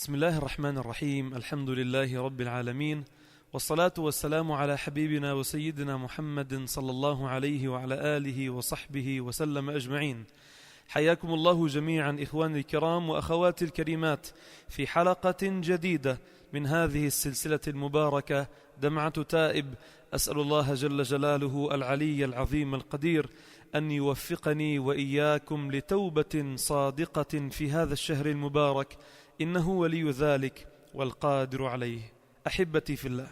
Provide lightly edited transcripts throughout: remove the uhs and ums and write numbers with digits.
بسم الله الرحمن الرحيم. الحمد لله رب العالمين، والصلاة والسلام على حبيبنا وسيدنا محمد صلى الله عليه وعلى آله وصحبه وسلم أجمعين. حياكم الله جميعا إخواني الكرام وأخواتي الكريمات في حلقة جديدة من هذه السلسلة المباركة دمعة تائب. أسأل الله جل جلاله العلي العظيم القدير أن يوفقني وإياكم لتوبة صادقة في هذا الشهر المبارك، إنه ولي ذلك والقادر عليه. أحبتي في الله،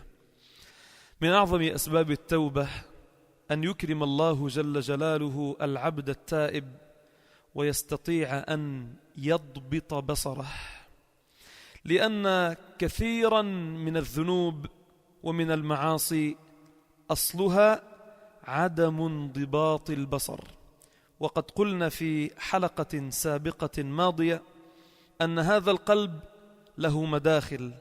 من أعظم أسباب التوبة أن يكرم الله جل جلاله العبد التائب ويستطيع أن يضبط بصره، لأن كثيرا من الذنوب ومن المعاصي أصلها عدم انضباط البصر. وقد قلنا في حلقة سابقة ماضية أن هذا القلب له مداخل،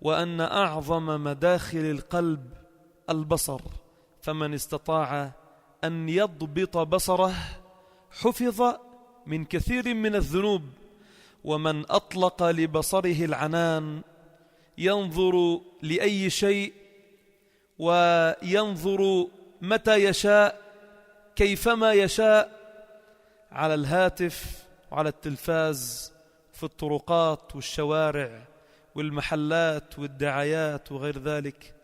وأن أعظم مداخل القلب البصر، فمن استطاع أن يضبط بصره حفظ من كثير من الذنوب. ومن أطلق لبصره العنان ينظر لأي شيء وينظر متى يشاء كيفما يشاء على الهاتف وعلى التلفاز، في الطرقات والشوارع والمحلات والدعايات وغير ذلك،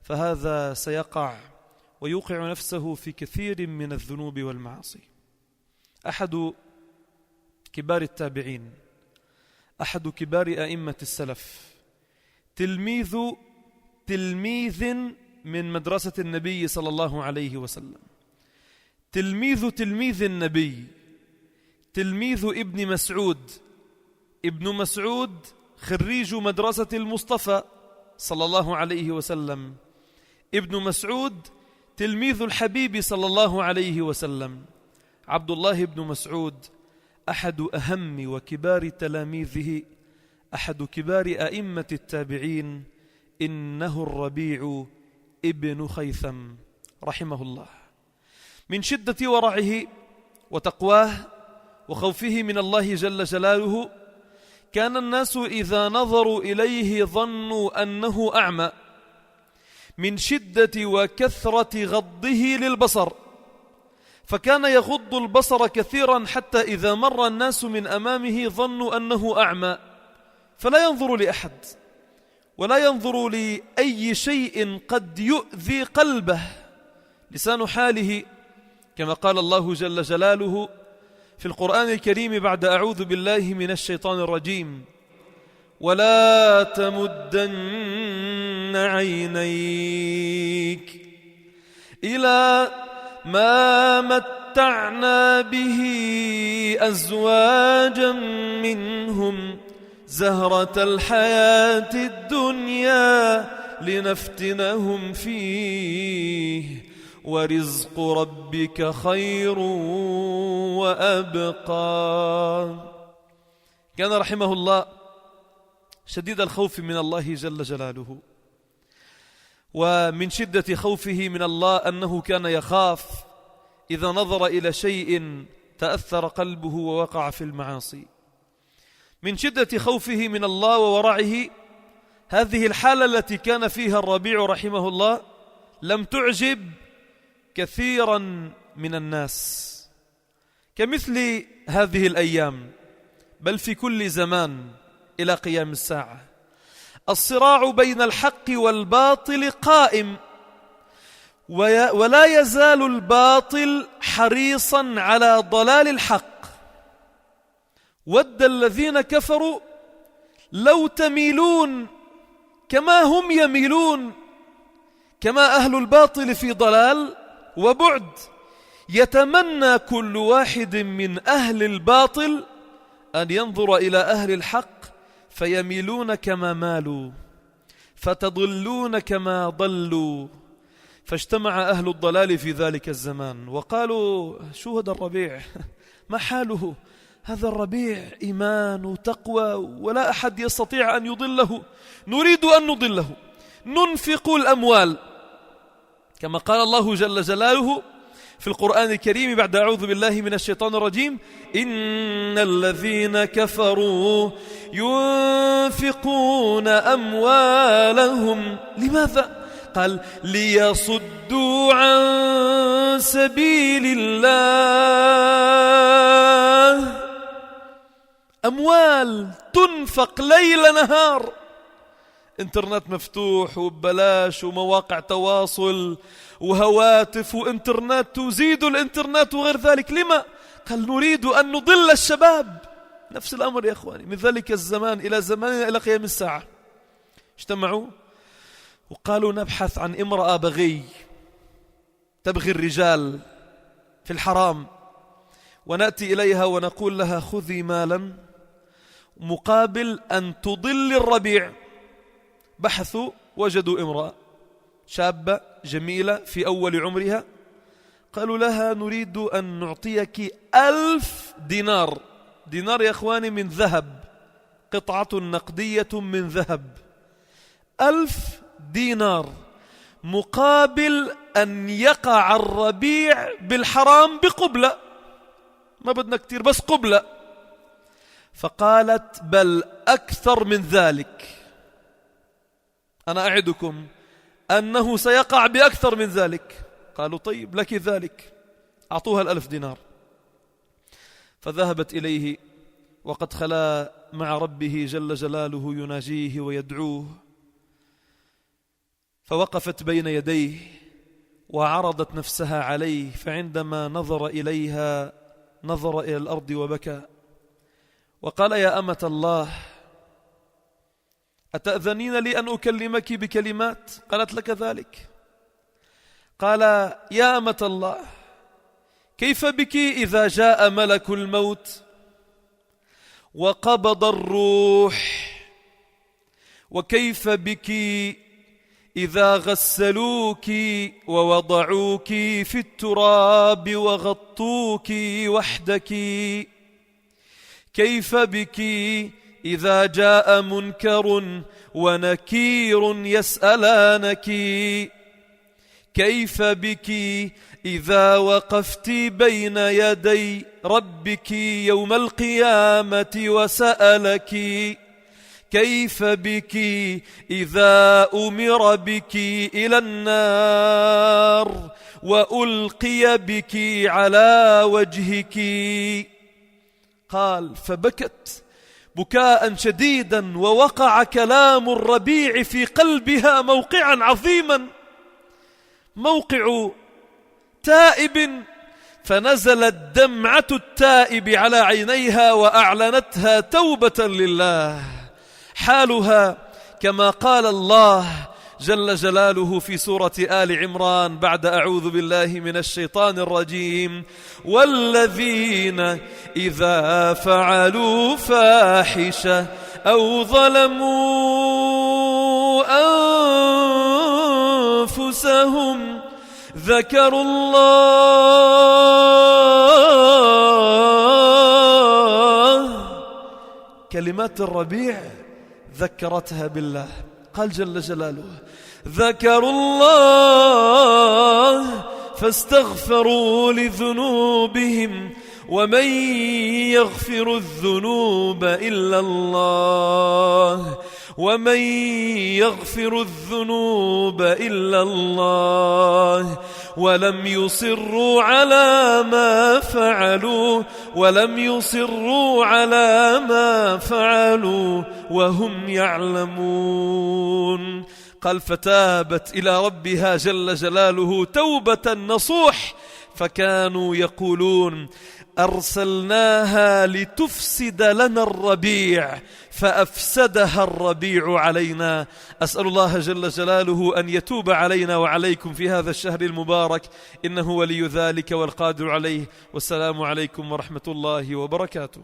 فهذا سيقع ويوقع نفسه في كثير من الذنوب والمعاصي. أحد كبار التابعين، أحد كبار أئمة السلف، تلميذ من مدرسة النبي صلى الله عليه وسلم، تلميذ النبي، تلميذ ابن مسعود. ابن مسعود خريج مدرسة المصطفى صلى الله عليه وسلم، ابن مسعود تلميذ الحبيب صلى الله عليه وسلم. عبد الله بن مسعود أحد أهم وكبار تلاميذه، أحد كبار أئمة التابعين، إنه الربيع ابن خيثم رحمه الله. من شدة ورعه وتقواه وخوفه من الله جل جلاله كان الناس إذا نظروا إليه ظنوا أنه أعمى، من شدة وكثرة غضه للبصر، فكان يغض البصر كثيرا حتى إذا مر الناس من أمامه ظنوا أنه أعمى، فلا ينظر لأحد ولا ينظر لأي شيء قد يؤذي قلبه. لسان حاله كما قال الله جل جلاله في القرآن الكريم بعد أعوذ بالله من الشيطان الرجيم: ولا تمدن عينيك إلى ما متعنا به أزواجا منهم زهرة الحياة الدنيا لنفتنهم فيه ورزق ربك خير وأبقى. كان رحمه الله شديد الخوف من الله جل جلاله، ومن شدة خوفه من الله أنه كان يخاف إذا نظر إلى شيء تأثر قلبه ووقع في المعاصي. من شدة خوفه من الله وورعه هذه الحالة التي كان فيها الربيع رحمه الله لم تعجب كثيرا من الناس، كمثل هذه الأيام بل في كل زمان إلى قيام الساعة. الصراع بين الحق والباطل قائم، ولا يزال الباطل حريصا على ضلال الحق. ود الذين كفروا لو تميلون كما هم يميلون، كما أهل الباطل في ضلال وبعد. يتمنى كل واحد من أهل الباطل أن ينظر إلى أهل الحق فيميلون كما مالوا، فتضلون كما ضلوا. فاجتمع أهل الضلال في ذلك الزمان وقالوا: شو هذا الربيع؟ ما حاله؟ هذا الربيع إيمان وتقوى ولا أحد يستطيع أن يضله، نريد أن نضله، ننفق الأموال كما قال الله جل جلاله: في القرآن الكريم بعد أعوذ بالله من الشيطان الرجيم: إن الذين كفروا ينفقون أموالهم لماذا؟ قال: ليصدوا عن سبيل الله. أموال تنفق ليل نهار، انترنت مفتوح وببلاش ومواقع تواصل وهواتف وانترنت وزيد الانترنت وغير ذلك. لما؟ قال: نريد أن نضل الشباب. نفس الأمر يا أخواني، من ذلك الزمان إلى زماننا إلى قيام الساعة اجتمعوا وقالوا: نبحث عن امرأة بغي تبغي الرجال في الحرام، ونأتي إليها ونقول لها: خذي مالا مقابل أن تضل الربيع. بحثوا وجدوا امرأة شابة جميلة في أول عمرها، قالوا لها: نريد أن نعطيك 1000 دينار. دينار يا أخواني من ذهب، قطعة نقدية من ذهب، 1000 دينار مقابل أن يقع الربيع بالحرام بقبلة، ما بدنا كتير بس قبلة. فقالت: بل أكثر من ذلك، أنا أعدكم أنه سيقع بأكثر من ذلك. قالوا: طيب لك ذلك. أعطوها 1000 دينار. فذهبت إليه وقد خلا مع ربه جل جلاله يناجيه ويدعوه، فوقفت بين يديه وعرضت نفسها عليه، فعندما نظر إليها نظر إلى الأرض وبكى وقال: يا أمة الله، أتأذنين لي أن أكلمك بكلمات؟ قالت: لك ذلك. قال: يا أمة الله، كيف بك إذا جاء ملك الموت وقبض الروح؟ وكيف بك إذا غسلوك ووضعوك في التراب وغطوك وحدك؟ كيف بك إذا جاء منكر ونكير يسألانك؟ كيف بك إذا وقفت بين يدي ربك يوم القيامة وسألك؟ كيف بك إذا أمر بك إلى النار وألقي بك على وجهك؟ قال: فبكت بكاء شديدا، ووقع كلام الربيع في قلبها موقعا عظيما، موقع تائب، فنزلت دمعة التائب على عينيها وأعلنتها توبة لله. حالها كما قال الله جل جلاله في سورة آل عمران بعد أعوذ بالله من الشيطان الرجيم: والذين إذا فعلوا فاحشة أو ظلموا أنفسهم ذكروا الله. كلمات الربيع ذكرتها بالله. قال جل جلاله: ذكروا الله فاستغفروا لذنوبهم ومن يغفر الذنوب إلا الله، ومن يغفر الذنوب إلا الله، ولم يصروا على ما فعلوا وهم يعلمون. قال: فتابت إلى ربها جل جلاله توبة نصوح، فكانوا يقولون: أرسلناها لتفسد لنا الربيع فأفسدها الربيع علينا. أسأل الله جل جلاله أن يتوب علينا وعليكم في هذا الشهر المبارك، إنه ولي ذلك والقادر عليه. والسلام عليكم ورحمة الله وبركاته.